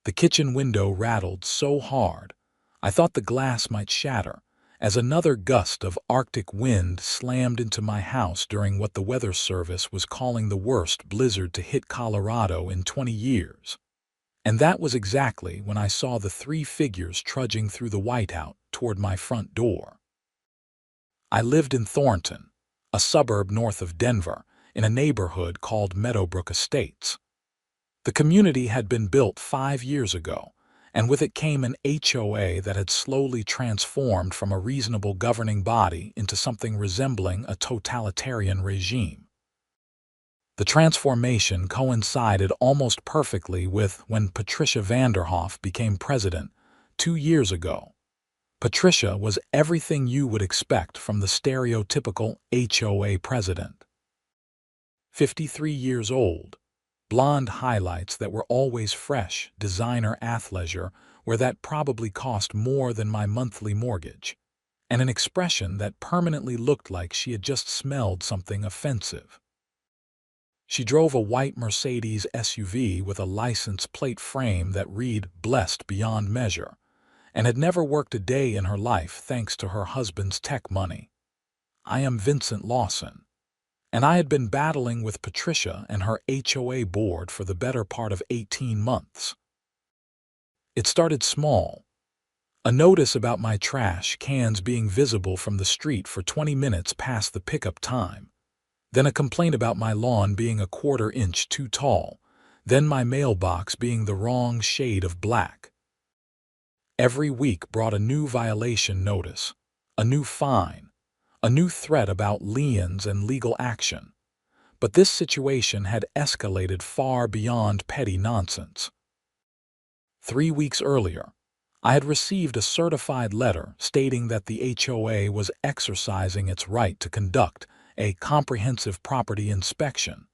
The kitchen window rattled so hard, I thought the glass might shatter, as another gust of Arctic wind slammed into my house during what the Weather Service was calling the worst blizzard to hit Colorado in 20 years. And that was exactly when I saw the three figures trudging through the whiteout toward my front door. I lived in Thornton, a suburb north of Denver, in a neighborhood called Meadowbrook Estates. The community had been built 5 years ago, and with it came an HOA that had slowly transformed from a reasonable governing body into something resembling a totalitarian regime. The transformation coincided almost perfectly with when Patricia Vanderhoff became president 2 years ago. Patricia was everything you would expect from the stereotypical HOA president. 53 years old, blonde highlights that were always fresh, designer athleisure where that probably cost more than my monthly mortgage, and an expression that permanently looked like she had just smelled something offensive. She drove a white Mercedes SUV with a license plate frame that read "Blessed Beyond Measure," and had never worked a day in her life thanks to her husband's tech money. I am Vincent Lawson, and I had been battling with Patricia and her HOA board for the better part of 18 months. It started small. A notice about my trash cans being visible from the street for 20 minutes past the pickup time. Then a complaint about my lawn being a 1/4 inch too tall. Then my mailbox being the wrong shade of black. Every week brought a new violation notice, a new fine, a new threat about liens and legal action. But this situation had escalated far beyond petty nonsense. 3 weeks earlier, I had received a certified letter stating that the HOA was exercising its right to conduct a comprehensive property inspection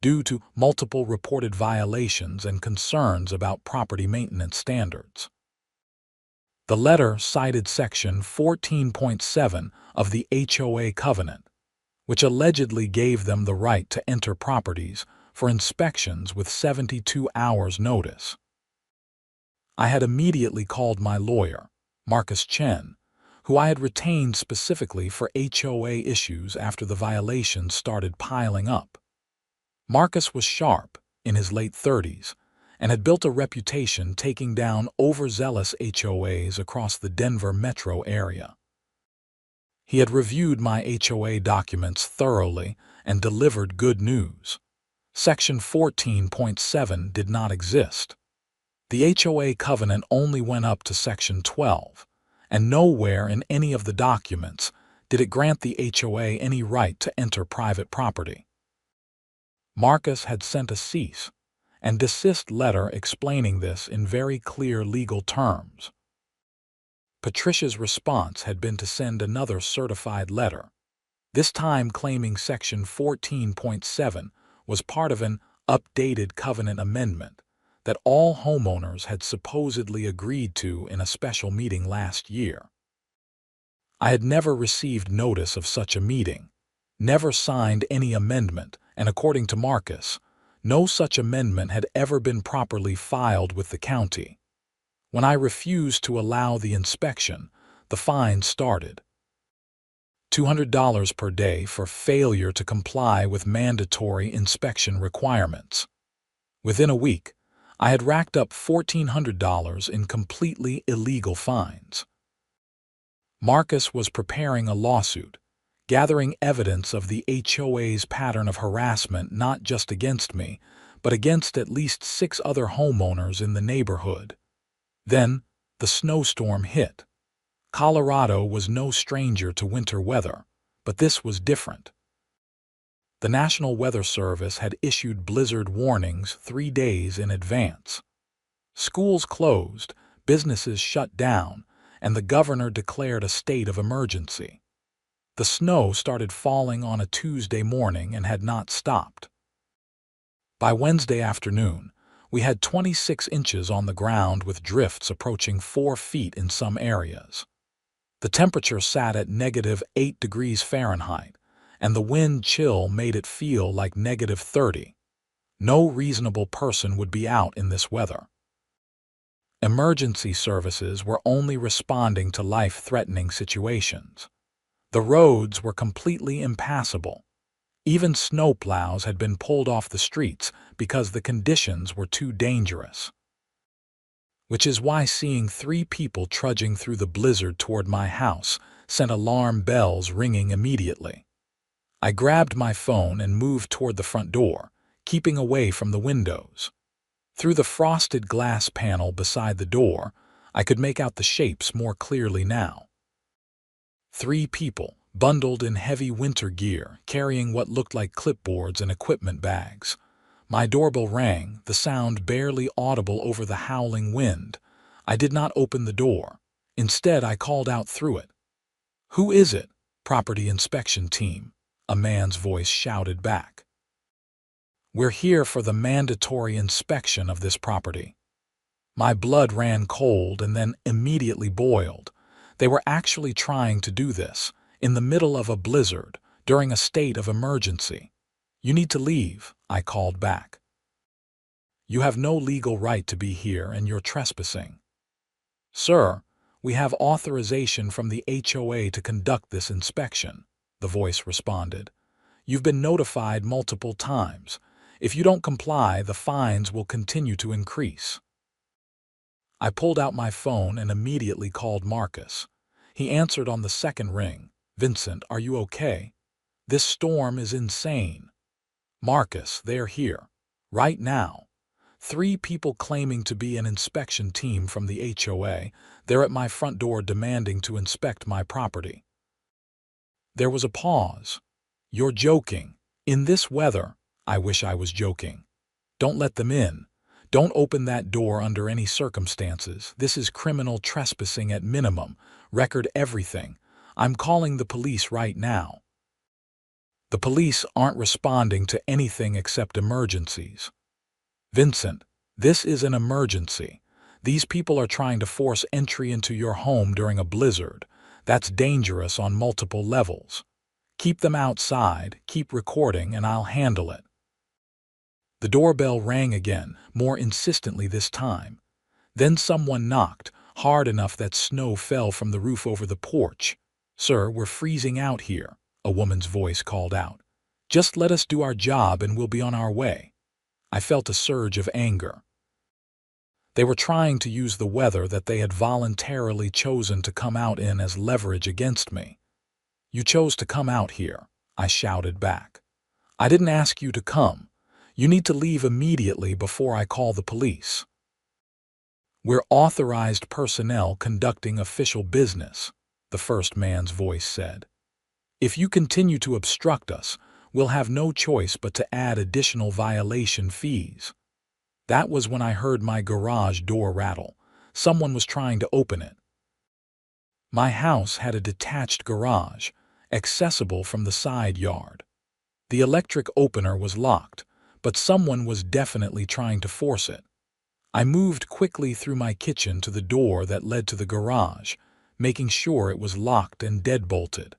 due to multiple reported violations and concerns about property maintenance standards. The letter cited Section 14.7 of the HOA Covenant, which allegedly gave them the right to enter properties for inspections with 72 hours notice. I had immediately called my lawyer, Marcus Chen, who I had retained specifically for HOA issues after the violations started piling up. Marcus was sharp, in his late 30s, and had built a reputation taking down overzealous HOAs across the Denver metro area. He had reviewed my HOA documents thoroughly and delivered good news. Section 14.7 did not exist. The HOA covenant only went up to Section 12, and nowhere in any of the documents did it grant the HOA any right to enter private property. Marcus had sent a cease and desist letter explaining this in very clear legal terms. Patricia's response had been to send another certified letter, this time claiming Section 14.7 was part of an updated covenant amendment that all homeowners had supposedly agreed to in a special meeting last year. I had never received notice of such a meeting, never signed any amendment, and according to Marcus, no such amendment had ever been properly filed with the county. When I refused to allow the inspection, the fine started. $200 per day for failure to comply with mandatory inspection requirements. Within a week, I had racked up $1,400 in completely illegal fines. Marcus was preparing a lawsuit, gathering evidence of the HOA's pattern of harassment not just against me, but against at least 6 other homeowners in the neighborhood. Then, the snowstorm hit. Colorado was no stranger to winter weather, but this was different. The National Weather Service had issued blizzard warnings 3 days in advance. Schools closed, businesses shut down, and the governor declared a state of emergency. The snow started falling on a Tuesday morning and had not stopped. By Wednesday afternoon, we had 26 inches on the ground with drifts approaching 4 feet in some areas. The temperature sat at -8 degrees Fahrenheit, and the wind chill made it feel like -30. No reasonable person would be out in this weather. Emergency services were only responding to life-threatening situations. The roads were completely impassable. Even snowplows had been pulled off the streets because the conditions were too dangerous. Which is why seeing 3 people trudging through the blizzard toward my house sent alarm bells ringing immediately. I grabbed my phone and moved toward the front door, keeping away from the windows. Through the frosted glass panel beside the door, I could make out the shapes more clearly now. 3 people, bundled in heavy winter gear, carrying what looked like clipboards and equipment bags. My doorbell rang, the sound barely audible over the howling wind. I did not open the door. Instead, I called out through it. "Who is it?" "Property inspection team," a man's voice shouted back. "We're here for the mandatory inspection of this property." My blood ran cold and then immediately boiled. They were actually trying to do this, in the middle of a blizzard, during a state of emergency. "You need to leave," I called back. "You have no legal right to be here and you're trespassing." "Sir, we have authorization from the HOA to conduct this inspection," the voice responded. "You've been notified multiple times. If you don't comply, the fines will continue to increase." I pulled out my phone and immediately called Marcus. He answered on the second ring. "Vincent, are you okay? This storm is insane." "Marcus, they're here. Right now. 3 people claiming to be an inspection team from the HOA. They're at my front door demanding to inspect my property." There was a pause. "You're joking. In this weather?" "I wish I was joking." "Don't let them in. Don't open that door under any circumstances. This is criminal trespassing at minimum. Record everything. I'm calling the police right now." "The police aren't responding to anything except emergencies." "Vincent, this is an emergency. These people are trying to force entry into your home during a blizzard. That's dangerous on multiple levels. Keep them outside, keep recording, and I'll handle it." The doorbell rang again, more insistently this time. Then someone knocked, hard enough that snow fell from the roof over the porch. "Sir, we're freezing out here," a woman's voice called out. "Just let us do our job and we'll be on our way." I felt a surge of anger. They were trying to use the weather that they had voluntarily chosen to come out in as leverage against me. "You chose to come out here," I shouted back. "I didn't ask you to come. You need to leave immediately before I call the police." "We're authorized personnel conducting official business," the first man's voice said. "If you continue to obstruct us, we'll have no choice but to add additional violation fees." That was when I heard my garage door rattle. Someone was trying to open it. My house had a detached garage, accessible from the side yard. The electric opener was locked, but someone was definitely trying to force it. I moved quickly through my kitchen to the door that led to the garage, making sure it was locked and deadbolted.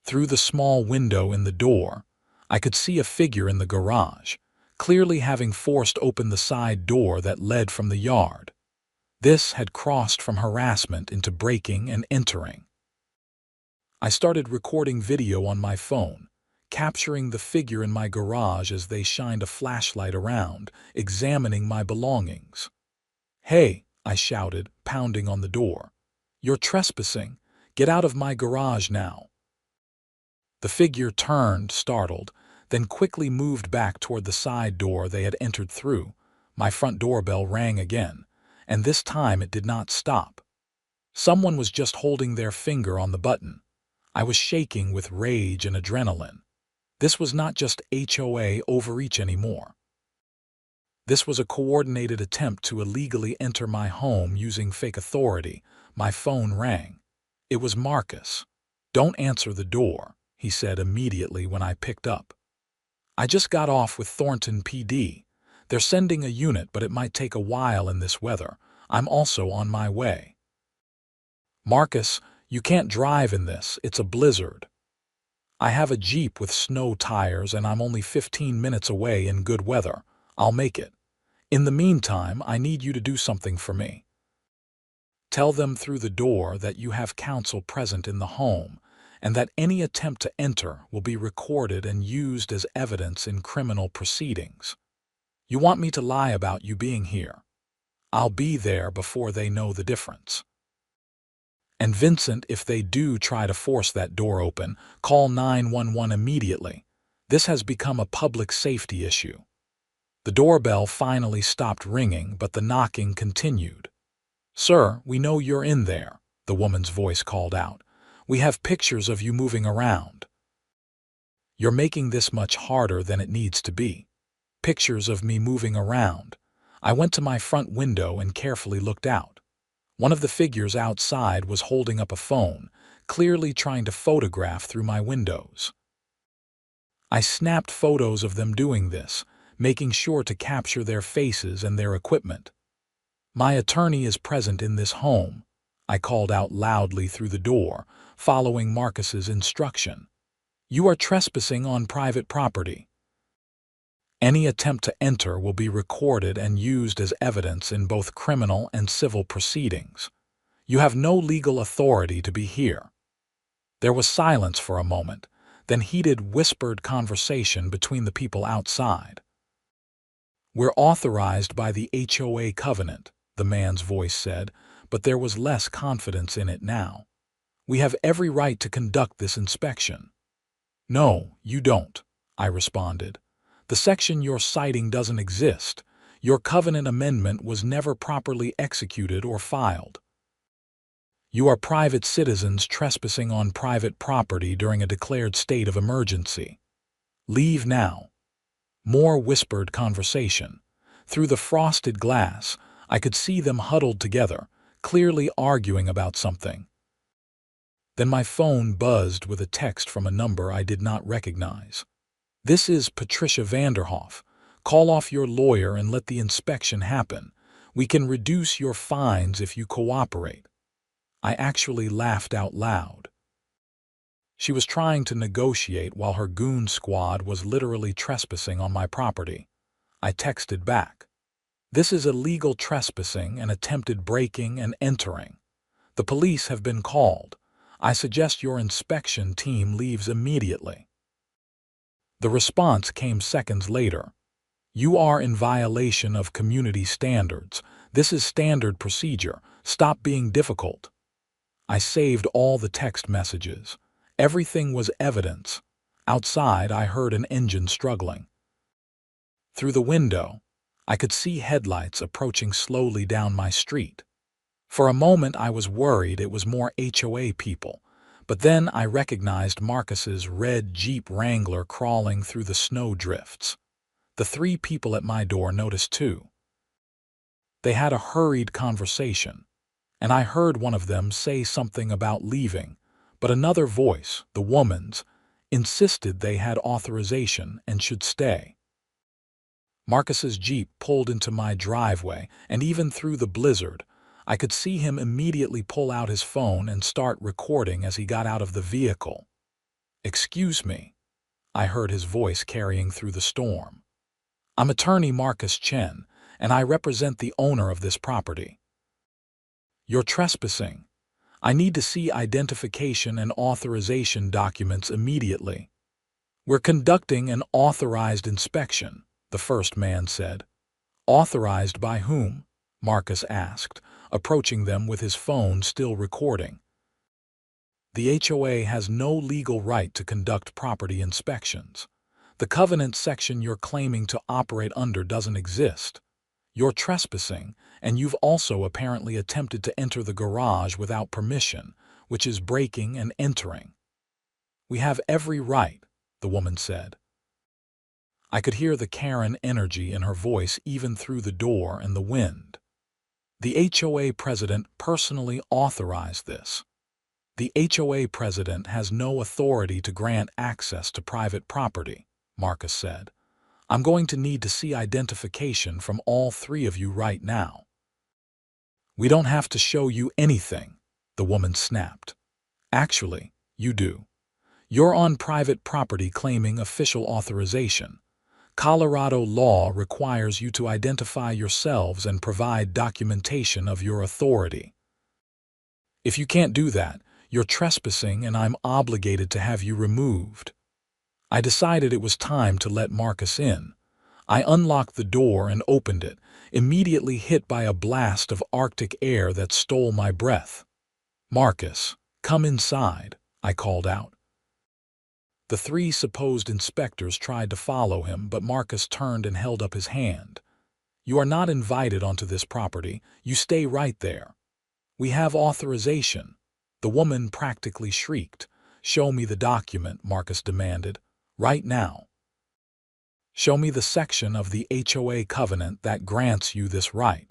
Through the small window in the door, I could see a figure in the garage, clearly having forced open the side door that led from the yard. This had crossed from harassment into breaking and entering. I started recording video on my phone, capturing the figure in my garage as they shined a flashlight around, examining my belongings. "Hey," I shouted, pounding on the door. "You're trespassing. Get out of my garage now." The figure turned, startled, then quickly moved back toward the side door they had entered through. My front doorbell rang again, and this time it did not stop. Someone was just holding their finger on the button. I was shaking with rage and adrenaline. This was not just HOA overreach anymore. This was a coordinated attempt to illegally enter my home using fake authority. My phone rang. It was Marcus. "Don't answer the door," he said immediately when I picked up. "I just got off with Thornton PD. They're sending a unit, but it might take a while in this weather. I'm also on my way." "Marcus, you can't drive in this. It's a blizzard." "I have a Jeep with snow tires and I'm only 15 minutes away in good weather. I'll make it." In the meantime, I need you to do something for me. Tell them through the door that you have counsel present in the home and that any attempt to enter will be recorded and used as evidence in criminal proceedings. You want me to lie about you being here? I'll be there before they know the difference. And Vincent, if they do try to force that door open, call 911 immediately. This has become a public safety issue. The doorbell finally stopped ringing, but the knocking continued. "Sir, we know you're in there," the woman's voice called out. "We have pictures of you moving around." "You're making this much harder than it needs to be." Pictures of me moving around. I went to my front window and carefully looked out. One of the figures outside was holding up a phone, clearly trying to photograph through my windows. I snapped photos of them doing this, making sure to capture their faces and their equipment. "My attorney is present in this home," I called out loudly through the door, following Marcus's instruction. "You are trespassing on private property. Any attempt to enter will be recorded and used as evidence in both criminal and civil proceedings. You have no legal authority to be here." There was silence for a moment, then heated whispered conversation between the people outside. "We're authorized by the HOA covenant," the man's voice said, but there was less confidence in it now. "We have every right to conduct this inspection." "No, you don't," I responded. "The section you're citing doesn't exist. Your covenant amendment was never properly executed or filed. You are private citizens trespassing on private property during a declared state of emergency. Leave now." More whispered conversation. Through the frosted glass, I could see them huddled together, clearly arguing about something. Then my phone buzzed with a text from a number I did not recognize. "This is Patricia Vanderhoff. Call off your lawyer and let the inspection happen. We can reduce your fines if you cooperate." I actually laughed out loud. She was trying to negotiate while her goon squad was literally trespassing on my property. I texted back. "This is illegal trespassing and attempted breaking and entering. The police have been called. I suggest your inspection team leaves immediately." The response came seconds later. "You are in violation of community standards. This is standard procedure. Stop being difficult." I saved all the text messages. Everything was evidence. Outside, I heard an engine struggling. Through the window, I could see headlights approaching slowly down my street. For a moment, I was worried it was more HOA people, but then I recognized Marcus's red Jeep Wrangler crawling through the snow drifts. The three people at my door noticed too. They had a hurried conversation, and I heard one of them say something about leaving, but another voice, the woman's, insisted they had authorization and should stay. Marcus's Jeep pulled into my driveway, and even through the blizzard, I could see him immediately pull out his phone and start recording as he got out of the vehicle. "Excuse me," I heard his voice carrying through the storm. "I'm attorney Marcus Chen, and I represent the owner of this property. You're trespassing. I need to see identification and authorization documents immediately." "We're conducting an authorized inspection," the first man said. "Authorized by whom?" Marcus asked, approaching them with his phone still recording. "The HOA has no legal right to conduct property inspections. The covenant section you're claiming to operate under doesn't exist. You're trespassing, and you've also apparently attempted to enter the garage without permission, which is breaking and entering." "We have every right," the woman said. I could hear the Karen energy in her voice even through the door and the wind. "The HOA president personally authorized this." "The HOA president has no authority to grant access to private property," Marcus said. "I'm going to need to see identification from all three of you right now." "We don't have to show you anything," the woman snapped. "Actually, you do. You're on private property claiming official authorization. Colorado law requires you to identify yourselves and provide documentation of your authority. If you can't do that, you're trespassing and I'm obligated to have you removed. I decided it was time to let Marcus in. I unlocked the door and opened it, immediately hit by a blast of Arctic air that stole my breath. "Marcus, come inside," I called out. The three supposed inspectors tried to follow him, but Marcus turned and held up his hand. "You are not invited onto this property. You stay right there." "We have authorization." The woman practically shrieked. "Show me the document," Marcus demanded. "Right now. Show me the section of the HOA covenant that grants you this right."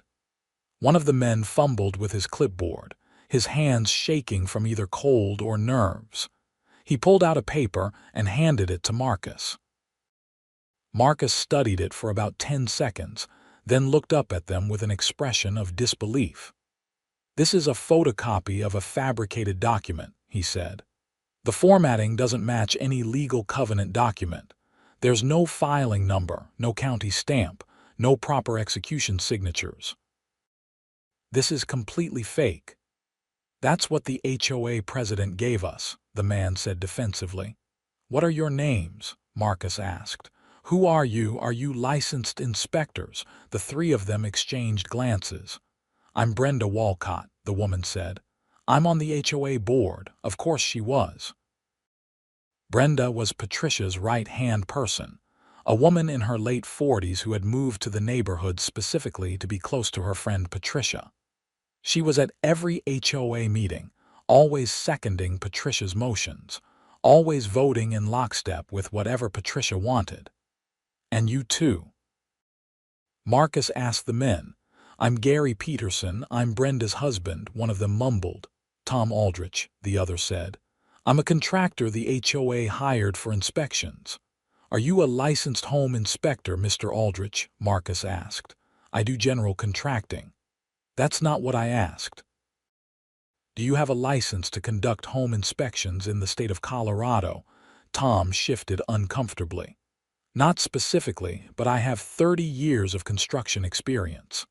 One of the men fumbled with his clipboard, his hands shaking from either cold or nerves. He pulled out a paper and handed it to Marcus. Marcus studied it for about 10 seconds, then looked up at them with an expression of disbelief. "This is a photocopy of a fabricated document," he said. "The formatting doesn't match any legal covenant document. There's no filing number, no county stamp, no proper execution signatures. This is completely fake." "That's what the HOA president gave us," the man said defensively. "What are your names?" Marcus asked. "Who are you? Are you licensed inspectors?" The three of them exchanged glances. "I'm Brenda Walcott," the woman said. "I'm on the HOA board." Of course she was. Brenda was Patricia's right-hand person, a woman in her late 40s who had moved to the neighborhood specifically to be close to her friend Patricia. She was at every HOA meeting, always seconding Patricia's motions, always voting in lockstep with whatever Patricia wanted. "And you too?" Marcus asked the men. "I'm Gary Peterson. I'm Brenda's husband," one of them mumbled. "Tom Aldrich," the other said. "I'm a contractor the HOA hired for inspections." "Are you a licensed home inspector, Mr. Aldrich?" Marcus asked. "I do general contracting." "That's not what I asked." "Do you have a license to conduct home inspections in the state of Colorado?" Tom shifted uncomfortably. "Not specifically, but I have 30 years of construction experience."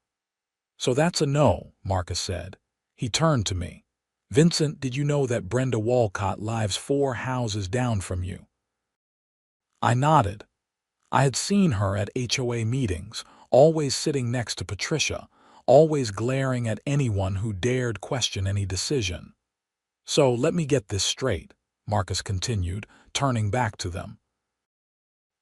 "So that's a no," Marcus said. He turned to me. "Vincent, did you know that Brenda Walcott lives 4 houses down from you?" I nodded. I had seen her at HOA meetings, always sitting next to Patricia, always glaring at anyone who dared question any decision. "So let me get this straight," Marcus continued, turning back to them.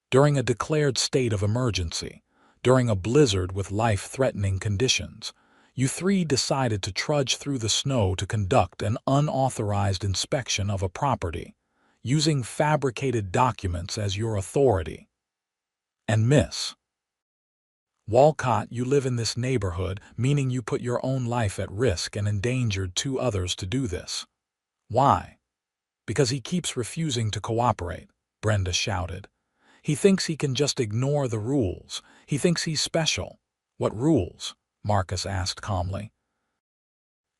"During a declared state of emergency, during a blizzard with life-threatening conditions, you three decided to trudge through the snow to conduct an unauthorized inspection of a property, using fabricated documents as your authority. And Miss Walcott, you live in this neighborhood, meaning you put your own life at risk and endangered 2 others to do this. Why?" "Because he keeps refusing to cooperate," Brenda shouted. "He thinks he can just ignore the rules. He thinks he's special." "What rules?" Marcus asked calmly.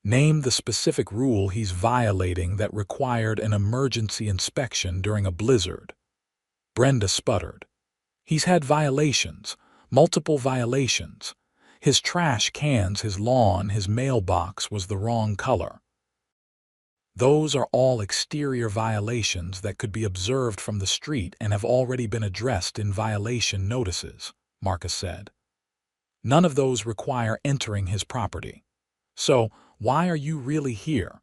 "Name the specific rule he's violating that required an emergency inspection during a blizzard." Brenda sputtered. "He's had violations, multiple violations. His trash cans, his lawn, his mailbox was the wrong color." "Those are all exterior violations that could be observed from the street and have already been addressed in violation notices," Marcus said. "None of those require entering his property. So, why are you really here?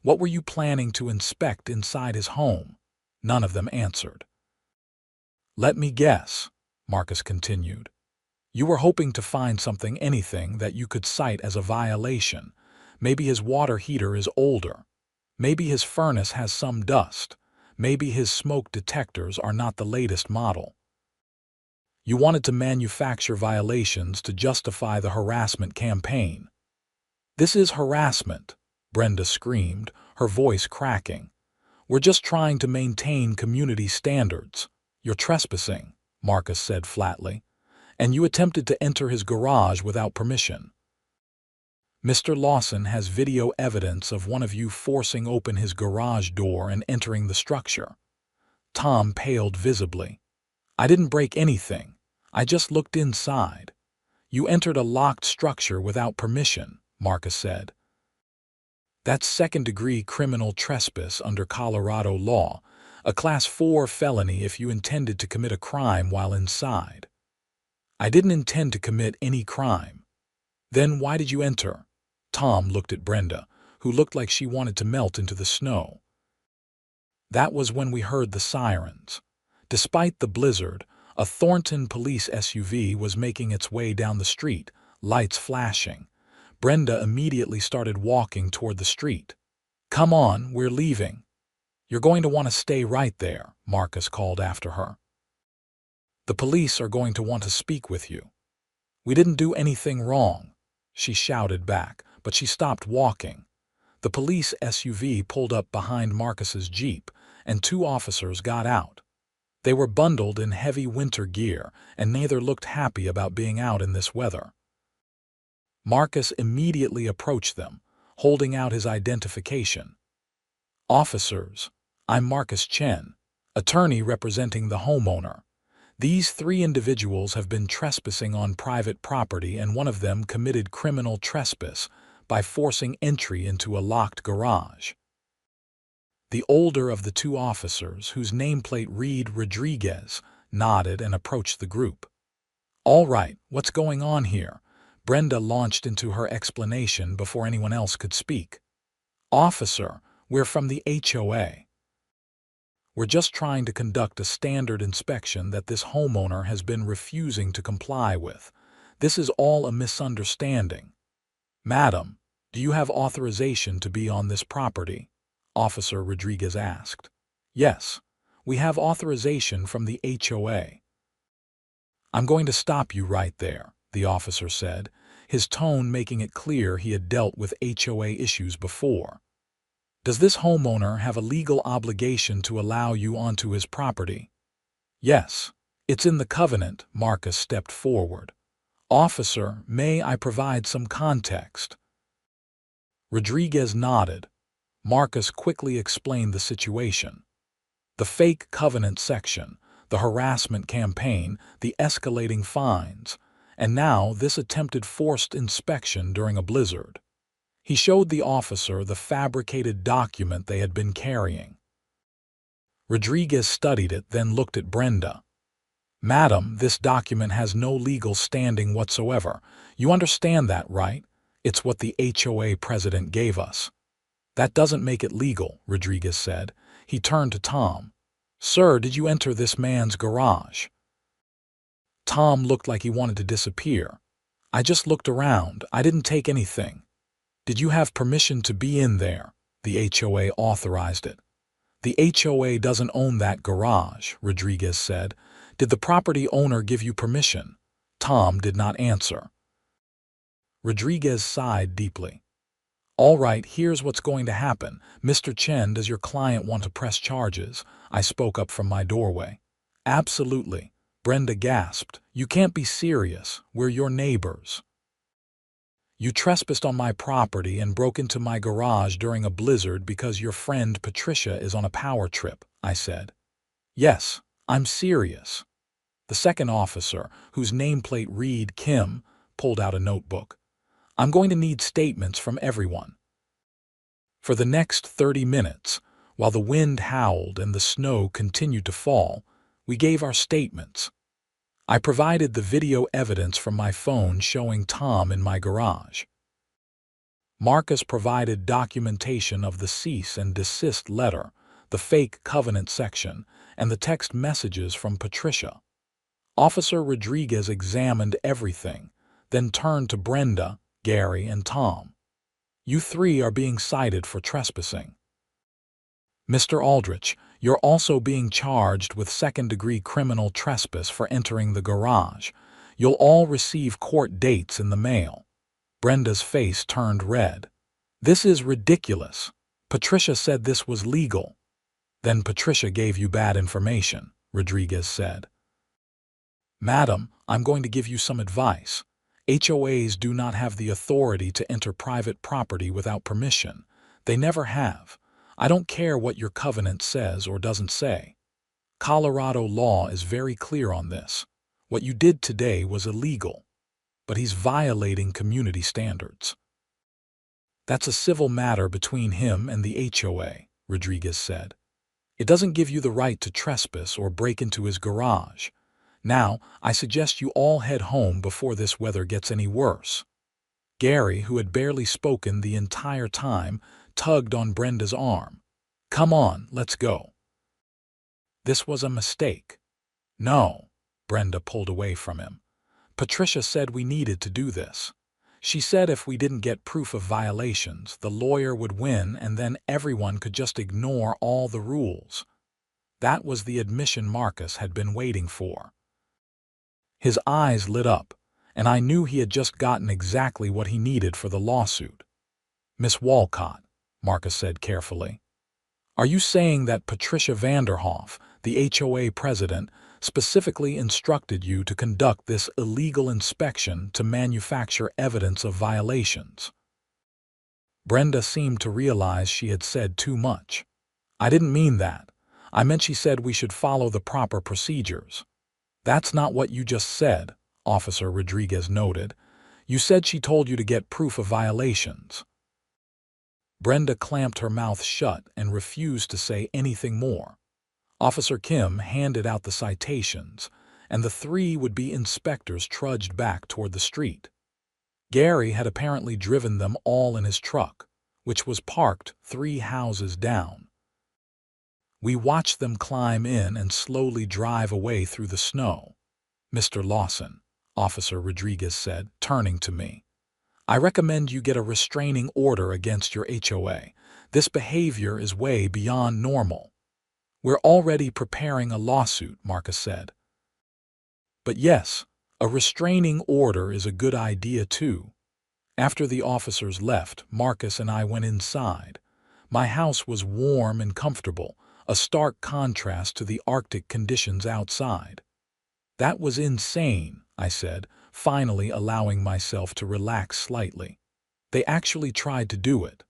What were you planning to inspect inside his home?" None of them answered. "Let me guess," Marcus continued. "You were hoping to find anything that you could cite as a violation. Maybe his water heater is older. Maybe his furnace has some dust. Maybe his smoke detectors are not the latest model. You wanted to manufacture violations to justify the harassment campaign." "This is harassment," Brenda screamed, her voice cracking. "We're just trying to maintain community standards." "You're trespassing," Marcus said flatly. "And you attempted to enter his garage without permission. Mr. Lawson has video evidence of one of you forcing open his garage door and entering the structure." Tom paled visibly. "I didn't break anything. I just looked inside. You entered a locked structure without permission, Marcus said. That's second-degree criminal trespass under Colorado law, a Class 4 felony if you intended to commit a crime while inside. I didn't intend to commit any crime. Then why did you enter? Tom looked at Brenda, who looked like she wanted to melt into the snow. That was when we heard the sirens. Despite the blizzard, a Thornton police SUV was making its way down the street, lights flashing. Brenda immediately started walking toward the street. Come on, we're leaving. You're going to want to stay right there, Marcus called after her. The police are going to want to speak with you. We didn't do anything wrong, she shouted back, but she stopped walking. The police SUV pulled up behind Marcus's Jeep, and 2 officers got out. They were bundled in heavy winter gear, and neither looked happy about being out in this weather. Marcus immediately approached them, holding out his identification. Officers, I'm Marcus Chen, attorney representing the homeowner. These 3 individuals have been trespassing on private property, and one of them committed criminal trespass by forcing entry into a locked garage. The older of the 2 officers, whose nameplate read Rodriguez, nodded and approached the group. All right, what's going on here? Brenda launched into her explanation before anyone else could speak. Officer, we're from the HOA. We're just trying to conduct a standard inspection that this homeowner has been refusing to comply with. This is all a misunderstanding. Madam, do you have authorization to be on this property? Officer Rodriguez asked. Yes, we have authorization from the HOA. I'm going to stop you right there, the officer said, his tone making it clear he had dealt with HOA issues before. Does this homeowner have a legal obligation to allow you onto his property? Yes, it's in the covenant. Marcus stepped forward. Officer, may I provide some context? Rodriguez nodded. Marcus quickly explained the situation. The fake covenant section, the harassment campaign, the escalating fines, and now this attempted forced inspection during a blizzard. He showed the officer the fabricated document they had been carrying. Rodriguez studied it, then looked at Brenda. Madam, this document has no legal standing whatsoever. You understand that, right? It's what the HOA president gave us. That doesn't make it legal, Rodriguez said. He turned to Tom. Sir, did you enter this man's garage? Tom looked like he wanted to disappear. I just looked around. I didn't take anything. Did you have permission to be in there? The HOA authorized it. The HOA doesn't own that garage, Rodriguez said. Did the property owner give you permission? Tom did not answer. Rodriguez sighed deeply. All right, here's what's going to happen. Mr. Chen, does your client want to press charges? I spoke up from my doorway. Absolutely. Brenda gasped. You can't be serious. We're your neighbors. You trespassed on my property and broke into my garage during a blizzard because your friend Patricia is on a power trip, I said. Yes, I'm serious. The second officer, whose nameplate read Kim, pulled out a notebook. I'm going to need statements from everyone. For the next 30 minutes, while the wind howled and the snow continued to fall, we gave our statements. I provided the video evidence from my phone showing Tom in my garage. Marcus provided documentation of the cease and desist letter, the fake covenant section, and the text messages from Patricia. Officer Rodriguez examined everything, then turned to Brenda, Gary, and Tom. You 3 are being cited for trespassing. Mr. Aldrich, you're also being charged with second-degree criminal trespass for entering the garage. You'll all receive court dates in the mail. Brenda's face turned red. This is ridiculous. Patricia said this was legal. Then Patricia gave you bad information, Rodriguez said. Madam, I'm going to give you some advice. HOAs do not have the authority to enter private property without permission. They never have. I don't care what your covenant says or doesn't say. Colorado law is very clear on this. What you did today was illegal, but he's violating community standards. That's a civil matter between him and the HOA, Rodriguez said. It doesn't give you the right to trespass or break into his garage. Now, I suggest you all head home before this weather gets any worse. Gary, who had barely spoken the entire time, tugged on Brenda's arm. Come on, let's go. This was a mistake. No, Brenda pulled away from him. Patricia said we needed to do this. She said if we didn't get proof of violations, the lawyer would win and then everyone could just ignore all the rules. That was the admission Marcus had been waiting for. His eyes lit up, and I knew he had just gotten exactly what he needed for the lawsuit. Miss Walcott, Marcus said carefully, are you saying that Patricia Vanderhoff, the HOA president, specifically instructed you to conduct this illegal inspection to manufacture evidence of violations? Brenda seemed to realize she had said too much. I didn't mean that. I meant she said we should follow the proper procedures. That's not what you just said, Officer Rodriguez noted. You said she told you to get proof of violations. Brenda clamped her mouth shut and refused to say anything more. Officer Kim handed out the citations, and the three would-be inspectors trudged back toward the street. Gary had apparently driven them all in his truck, which was parked 3 houses down. We watched them climb in and slowly drive away through the snow. Mr. Lawson, Officer Rodriguez said, turning to me. I recommend you get a restraining order against your HOA. This behavior is way beyond normal. We're already preparing a lawsuit, Marcus said. But yes, a restraining order is a good idea too. After the officers left, Marcus and I went inside. My house was warm and comfortable, a stark contrast to the Arctic conditions outside. That was insane, I said, finally allowing myself to relax slightly. They actually tried to do it.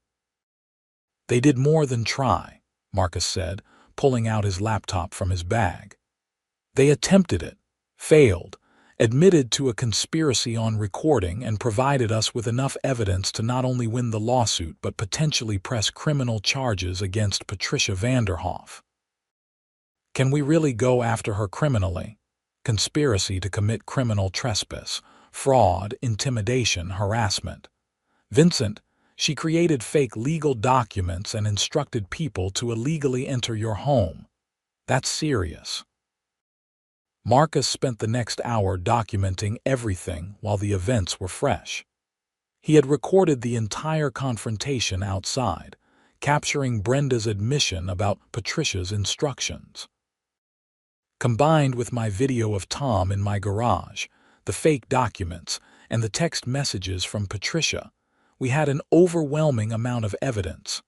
They did more than try, Marcus said, pulling out his laptop from his bag. They attempted it, failed, admitted to a conspiracy on recording, and provided us with enough evidence to not only win the lawsuit but potentially press criminal charges against Patricia Vanderhoff. Can we really go after her criminally? Conspiracy to commit criminal trespass, fraud, intimidation, harassment. Vincent, she created fake legal documents and instructed people to illegally enter your home. That's serious. Marcus spent the next hour documenting everything while the events were fresh. He had recorded the entire confrontation outside, capturing Brenda's admission about Patricia's instructions. Combined with my video of Tom in my garage, the fake documents, and the text messages from Patricia, we had an overwhelming amount of evidence.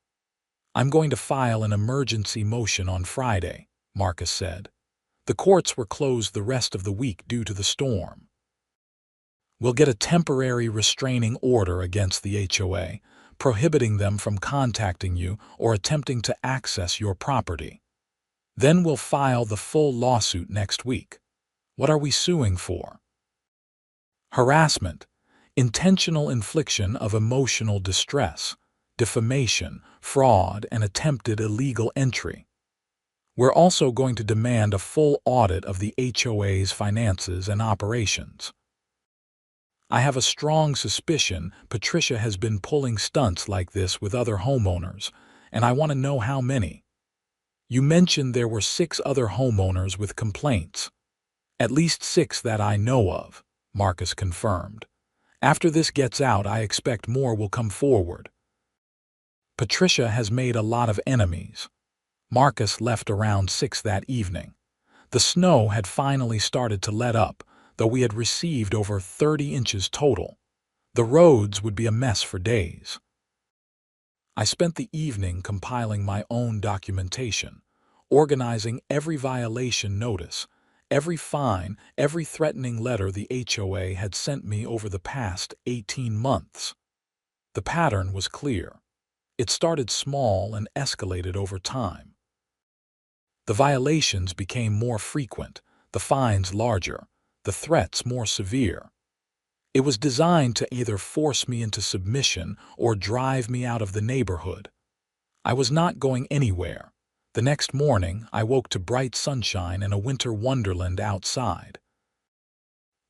I'm going to file an emergency motion on Friday, Marcus said. The courts were closed the rest of the week due to the storm. We'll get a temporary restraining order against the HOA, prohibiting them from contacting you or attempting to access your property. Then we'll file the full lawsuit next week. What are we suing for? Harassment, intentional infliction of emotional distress, defamation, fraud, and attempted illegal entry. We're also going to demand a full audit of the HOA's finances and operations. I have a strong suspicion Patricia has been pulling stunts like this with other homeowners, and I want to know how many. You mentioned there were 6 other homeowners with complaints. At least 6 that I know of, Marcus confirmed. After this gets out, I expect more will come forward. Patricia has made a lot of enemies. Marcus left around 6 that evening. The snow had finally started to let up, though we had received over 30 inches total. The roads would be a mess for days. I spent the evening compiling my own documentation, organizing every violation notice, every fine, every threatening letter the HOA had sent me over the past 18 months. The pattern was clear. It started small and escalated over time. The violations became more frequent, the fines larger, the threats more severe. It was designed to either force me into submission or drive me out of the neighborhood. I was not going anywhere. The next morning, I woke to bright sunshine and a winter wonderland outside.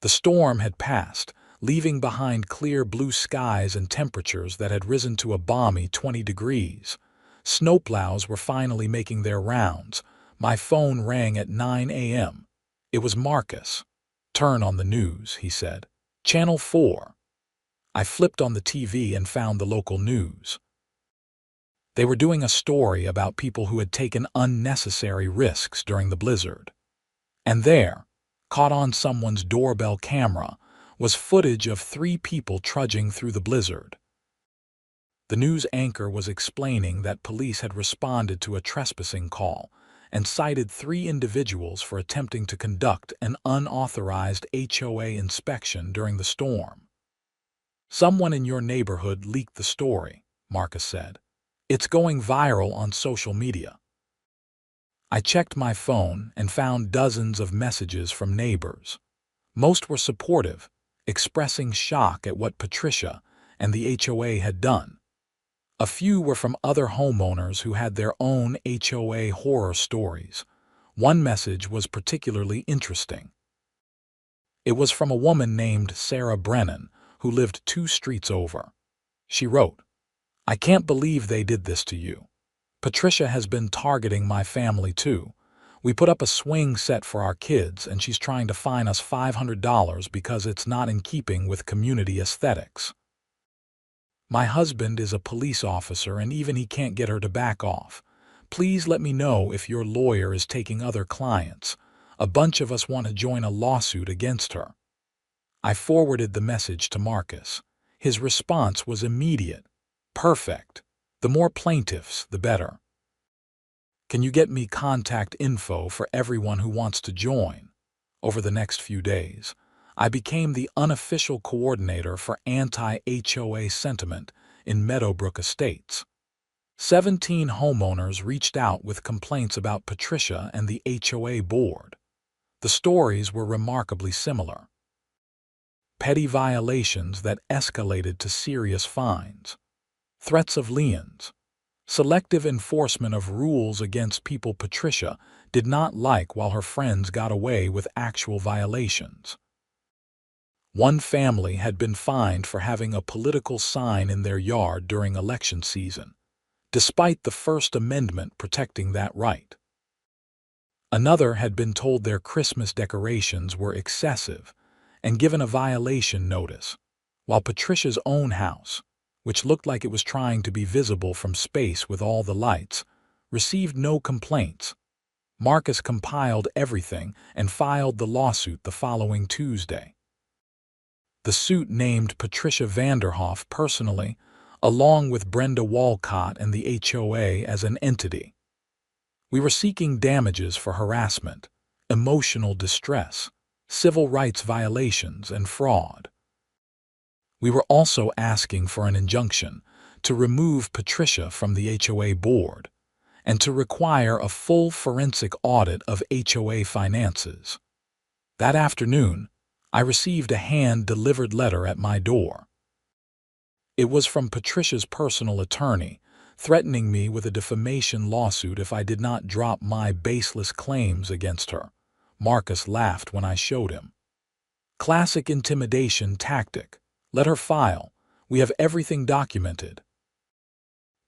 The storm had passed, leaving behind clear blue skies and temperatures that had risen to a balmy 20 degrees. Snowplows were finally making their rounds. My phone rang at 9 a.m. It was Marcus. "Turn on the news," he said. "Channel 4. I flipped on the TV and found the local news. They were doing a story about people who had taken unnecessary risks during the blizzard. And there, caught on someone's doorbell camera, was footage of 3 people trudging through the blizzard. The news anchor was explaining that police had responded to a trespassing call and cited 3 individuals for attempting to conduct an unauthorized HOA inspection during the storm. "Someone in your neighborhood leaked the story," Marcus said. "It's going viral on social media." I checked my phone and found dozens of messages from neighbors. Most were supportive, expressing shock at what Patricia and the HOA had done. A few were from other homeowners who had their own HOA horror stories. One message was particularly interesting. It was from a woman named Sarah Brennan, who lived 2 streets over. She wrote, "I can't believe they did this to you. Patricia has been targeting my family too. We put up a swing set for our kids and she's trying to fine us $500 because it's not in keeping with community aesthetics. My husband is a police officer and even he can't get her to back off. Please let me know if your lawyer is taking other clients. A bunch of us want to join a lawsuit against her." I forwarded the message to Marcus. His response was immediate. "Perfect. The more plaintiffs, the better. Can you get me contact info for everyone who wants to join?" Over the next few days, I became the unofficial coordinator for anti-HOA sentiment in Meadowbrook Estates. 17 homeowners reached out with complaints about Patricia and the HOA board. The stories were remarkably similar. Petty violations that escalated to serious fines. Threats of liens. Selective enforcement of rules against people Patricia did not like while her friends got away with actual violations. One family had been fined for having a political sign in their yard during election season, despite the First Amendment protecting that right. Another had been told their Christmas decorations were excessive and given a violation notice, while Patricia's own house, which looked like it was trying to be visible from space with all the lights, received no complaints. Marcus compiled everything and filed the lawsuit the following Tuesday. The suit named Patricia Vanderhoff personally, along with Brenda Walcott and the HOA as an entity. We were seeking damages for harassment, emotional distress, civil rights violations, and fraud. We were also asking for an injunction to remove Patricia from the HOA board and to require a full forensic audit of HOA finances. That afternoon, I received a hand-delivered letter at my door. It was from Patricia's personal attorney, threatening me with a defamation lawsuit if I did not drop my baseless claims against her. Marcus laughed when I showed him. "Classic intimidation tactic. Let her file. We have everything documented."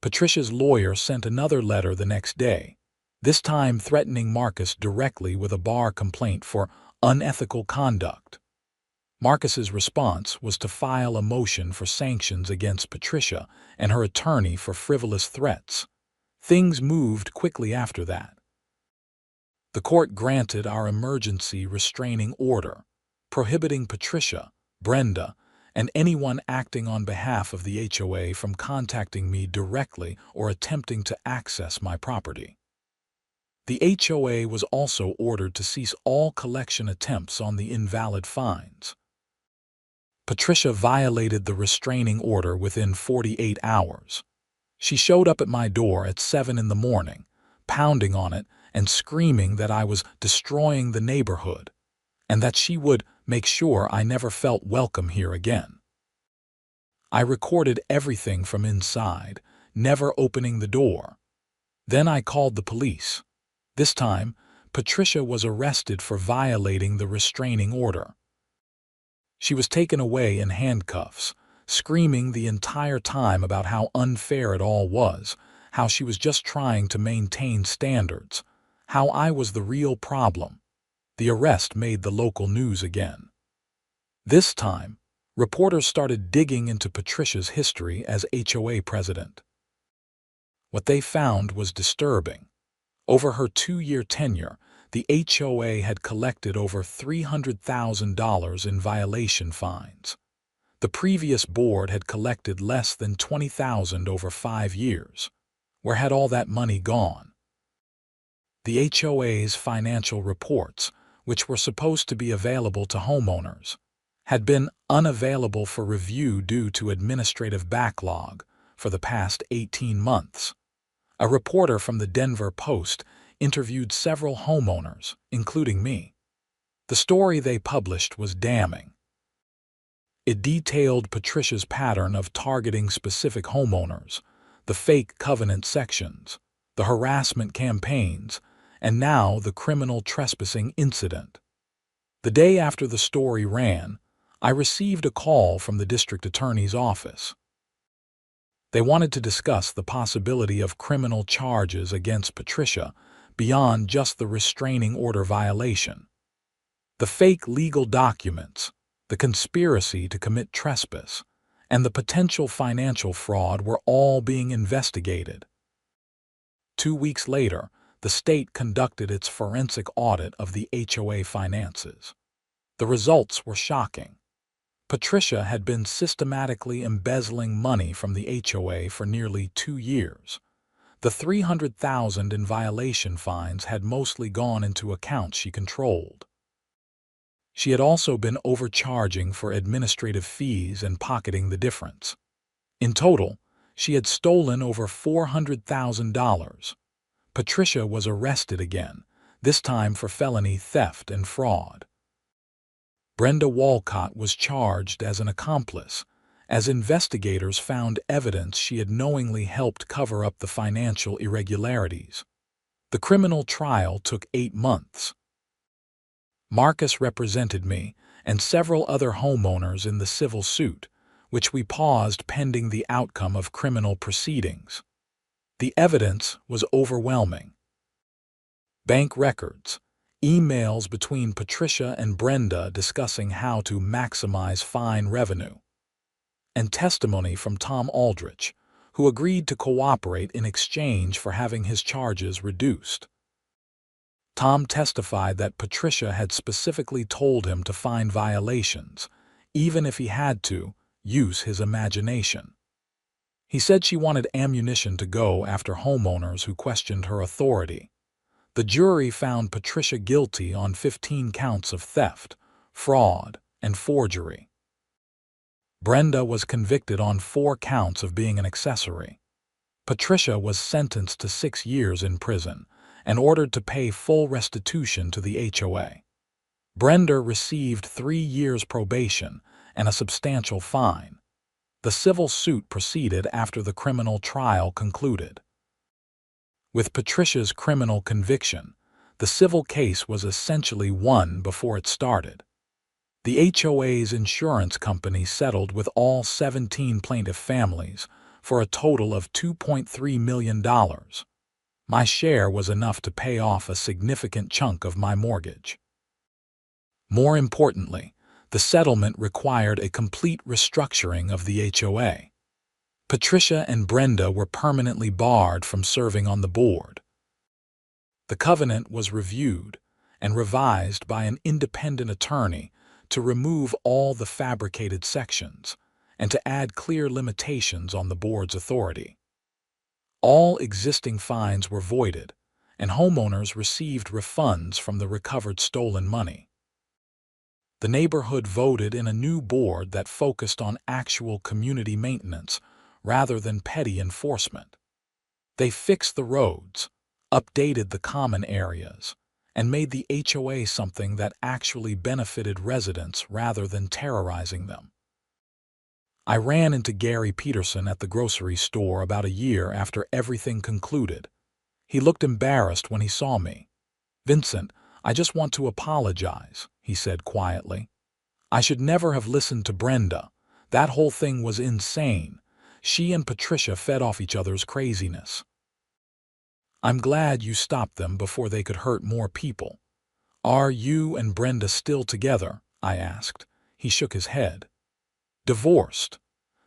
Patricia's lawyer sent another letter the next day, this time threatening Marcus directly with a bar complaint for unethical conduct. Marcus's response was to file a motion for sanctions against Patricia and her attorney for frivolous threats. Things moved quickly after that. The court granted our emergency restraining order, prohibiting Patricia, Brenda, and anyone acting on behalf of the HOA from contacting me directly or attempting to access my property. The HOA was also ordered to cease all collection attempts on the invalid fines. Patricia violated the restraining order within 48 hours. She showed up at my door at 7 in the morning, pounding on it and screaming that I was destroying the neighborhood, and that she would make sure I never felt welcome here again. I recorded everything from inside, never opening the door. Then I called the police. This time, Patricia was arrested for violating the restraining order. She was taken away in handcuffs, screaming the entire time about how unfair it all was, how she was just trying to maintain standards, how I was the real problem. The arrest made the local news again. This time, reporters started digging into Patricia's history as HOA president. What they found was disturbing. Over her 2-year tenure, the HOA had collected over $300,000 in violation fines. The previous board had collected less than $20,000 over 5 years. Where had all that money gone? The HOA's financial reports, which were supposed to be available to homeowners, had been unavailable for review due to administrative backlog for the past 18 months. A reporter from the Denver Post interviewed several homeowners, including me. The story they published was damning. It detailed Patricia's pattern of targeting specific homeowners, the fake covenant sections, the harassment campaigns, and now the criminal trespassing incident. The day after the story ran, I received a call from the district attorney's office. They wanted to discuss the possibility of criminal charges against Patricia beyond just the restraining order violation. The fake legal documents, the conspiracy to commit trespass, and the potential financial fraud were all being investigated. 2 weeks later, the state conducted its forensic audit of the HOA finances. The results were shocking. Patricia had been systematically embezzling money from the HOA for nearly 2 years. The $300,000 in violation fines had mostly gone into accounts she controlled. She had also been overcharging for administrative fees and pocketing the difference. In total, she had stolen over $400,000. Patricia was arrested again, this time for felony theft and fraud. Brenda Walcott was charged as an accomplice, as investigators found evidence she had knowingly helped cover up the financial irregularities. The criminal trial took 8 months. Marcus represented me and several other homeowners in the civil suit, which we paused pending the outcome of criminal proceedings. The evidence was overwhelming. Bank records, emails between Patricia and Brenda discussing how to maximize fine revenue, and testimony from Tom Aldrich, who agreed to cooperate in exchange for having his charges reduced. Tom testified that Patricia had specifically told him to find violations, even if he had to use his imagination. He said she wanted ammunition to go after homeowners who questioned her authority. The jury found Patricia guilty on 15 counts of theft, fraud, and forgery. Brenda was convicted on 4 counts of being an accessory. Patricia was sentenced to 6 years in prison and ordered to pay full restitution to the HOA. Brenda received 3 years probation and a substantial fine. The civil suit proceeded after the criminal trial concluded. With Patricia's criminal conviction, the civil case was essentially won before it started. The HOA's insurance company settled with all 17 plaintiff families for a total of $2.3 million. My share was enough to pay off a significant chunk of my mortgage. More importantly, the settlement required a complete restructuring of the HOA. Patricia and Brenda were permanently barred from serving on the board. The covenant was reviewed and revised by an independent attorney to remove all the fabricated sections and to add clear limitations on the board's authority. All existing fines were voided, and homeowners received refunds from the recovered stolen money. The neighborhood voted in a new board that focused on actual community maintenance rather than petty enforcement. They fixed the roads, updated the common areas, and made the HOA something that actually benefited residents rather than terrorizing them. I ran into Gary Peterson at the grocery store about a year after everything concluded. He looked embarrassed when he saw me. "Vincent, I just want to apologize," he said quietly. "I should never have listened to Brenda. That whole thing was insane. She and Patricia fed off each other's craziness." "I'm glad you stopped them before they could hurt more people." "Are you and Brenda still together?" I asked. He shook his head. "Divorced.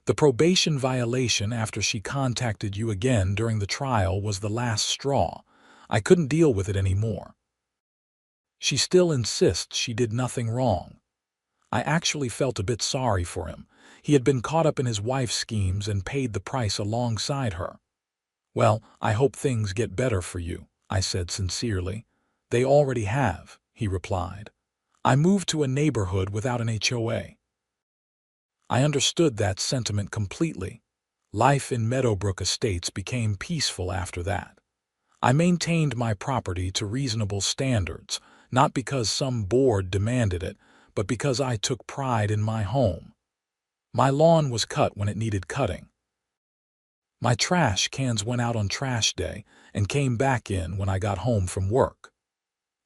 The probation violation after she contacted you again during the trial was the last straw. I couldn't deal with it anymore." "She still insists she did nothing wrong." I actually felt a bit sorry for him. He had been caught up in his wife's schemes and paid the price alongside her. "Well, I hope things get better for you," I said sincerely. "They already have," he replied. "I moved to a neighborhood without an HOA." I understood that sentiment completely. Life in Meadowbrook Estates became peaceful after that. I maintained my property to reasonable standards, not because some board demanded it, but because I took pride in my home. My lawn was cut when it needed cutting. My trash cans went out on trash day and came back in when I got home from work.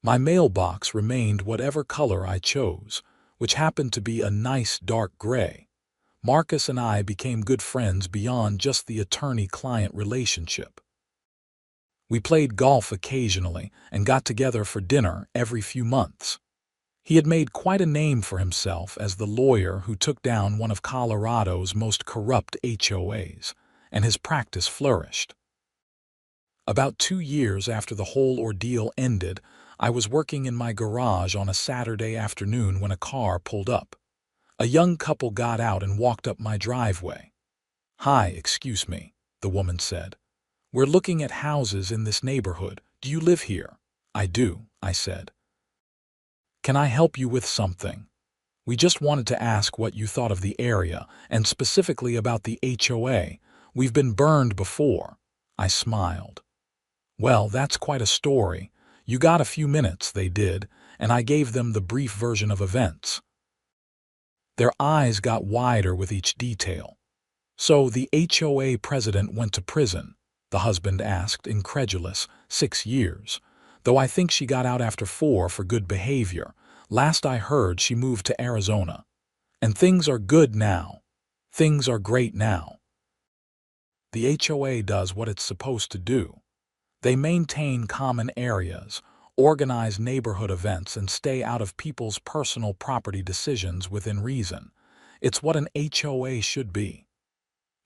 My mailbox remained whatever color I chose, which happened to be a nice dark gray. Marcus and I became good friends beyond just the attorney-client relationship. We played golf occasionally and got together for dinner every few months. He had made quite a name for himself as the lawyer who took down one of Colorado's most corrupt HOAs, and his practice flourished. About 2 years after the whole ordeal ended, I was working in my garage on a Saturday afternoon when a car pulled up. A young couple got out and walked up my driveway. "Hi, excuse me," the woman said. "We're looking at houses in this neighborhood. Do you live here?" "I do," I said. "Can I help you with something?" "We just wanted to ask what you thought of the area, and specifically about the HOA. We've been burned before." I smiled. "Well, that's quite a story. You got a few minutes," they did, and I gave them the brief version of events. Their eyes got wider with each detail. "So the HOA president went to prison?" the husband asked, incredulous. 6 years. Though I think she got out after 4 for good behavior. Last I heard, she moved to Arizona. "And things are good now." "Things are great now." The HOA does what it's supposed to do. They maintain common areas, organize neighborhood events, and stay out of people's personal property decisions within reason. It's what an HOA should be.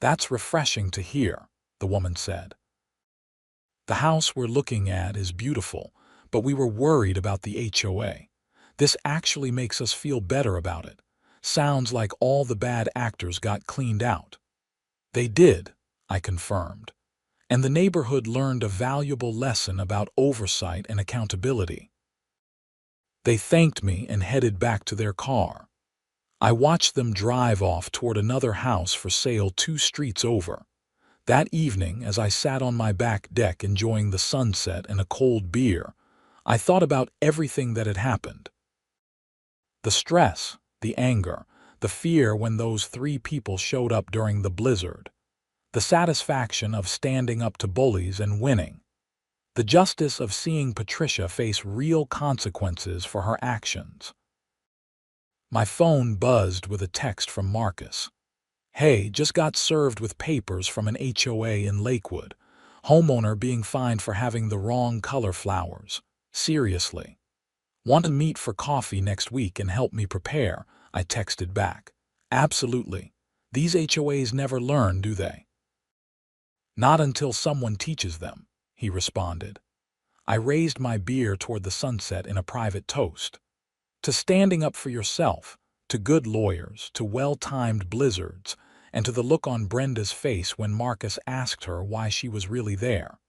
"That's refreshing to hear," the woman said. "The house we're looking at is beautiful, but we were worried about the HOA. This actually makes us feel better about it. Sounds like all the bad actors got cleaned out." "They did," I confirmed. "And the neighborhood learned a valuable lesson about oversight and accountability." They thanked me and headed back to their car. I watched them drive off toward another house for sale 2 streets over. That evening, as I sat on my back deck enjoying the sunset and a cold beer, I thought about everything that had happened. The stress, the anger, the fear when those 3 people showed up during the blizzard. The satisfaction of standing up to bullies and winning. The justice of seeing Patricia face real consequences for her actions. My phone buzzed with a text from Marcus. "Hey, just got served with papers from an HOA in Lakewood. Homeowner being fined for having the wrong color flowers. Seriously. Want to meet for coffee next week and help me prepare?" I texted back. "Absolutely. These HOAs never learn, do they?" "Not until someone teaches them," he responded. I raised my beer toward the sunset in a private toast. To standing up for yourself, to good lawyers, to well-timed blizzards, and to the look on Brenda's face when Marcus asked her why she was really there.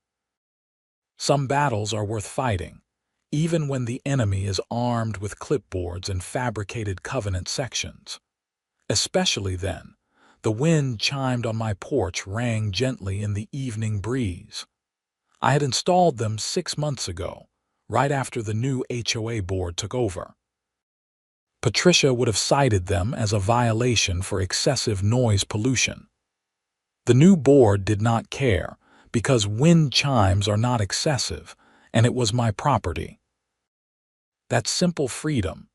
Some battles are worth fighting, even when the enemy is armed with clipboards and fabricated covenant sections. Especially then. The wind chimed on my porch rang gently in the evening breeze. I had installed them 6 months ago, right after the new HOA board took over. Patricia would have cited them as a violation for excessive noise pollution. The new board did not care because wind chimes are not excessive, and it was my property. That simple freedom,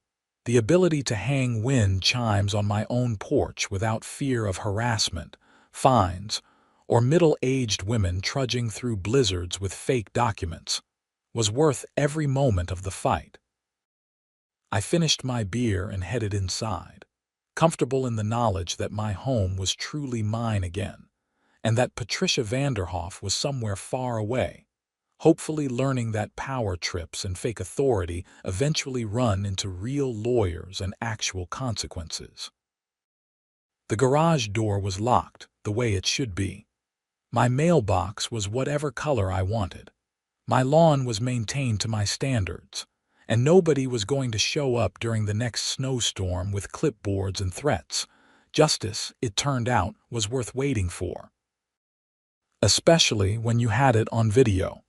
the ability to hang wind chimes on my own porch without fear of harassment, fines, or middle-aged women trudging through blizzards with fake documents, was worth every moment of the fight. I finished my beer and headed inside, comfortable in the knowledge that my home was truly mine again, and that Patricia Vanderhoff was somewhere far away, hopefully learning that power trips and fake authority eventually run into real lawyers and actual consequences. The garage door was locked, the way it should be. My mailbox was whatever color I wanted. My lawn was maintained to my standards, and nobody was going to show up during the next snowstorm with clipboards and threats. Justice, it turned out, was worth waiting for. Especially when you had it on video.